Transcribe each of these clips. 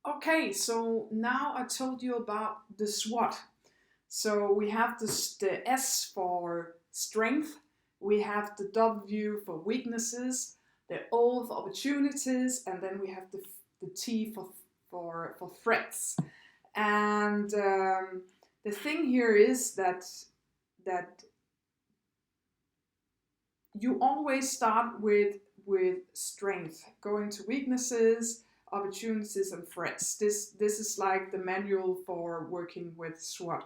Okay, so now I told you about the SWOT. So we have the S for strength, we have the W for weaknesses, the O for opportunities, and then we have the T for threats. And the thing here is that you always start with strength, going to weaknesses, opportunities, and threats. This is like the manual for working with SWOT.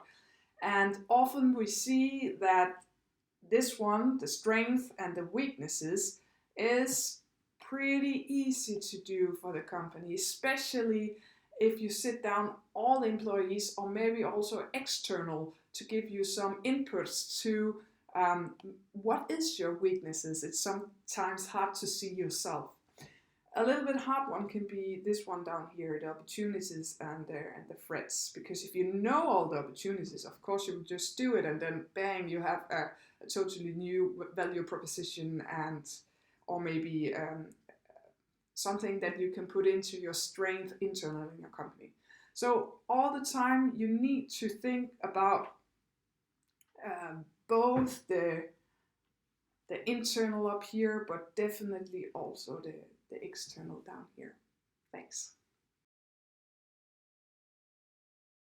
And often we see that this one, the strength and the weaknesses, is pretty easy to do for the company, especially if you sit down all employees or maybe also external to give you some inputs to what is your weaknesses. It's sometimes hard to see yourself. A little bit hard one can be this one down here, the opportunities and the threats. Because if you know all the opportunities, of course you will just do it, and then bang, you have a totally new value proposition, and or maybe something that you can put into your strength internally in your company. So all the time you need to think about both the internal up here, but definitely also the external down here. Thanks.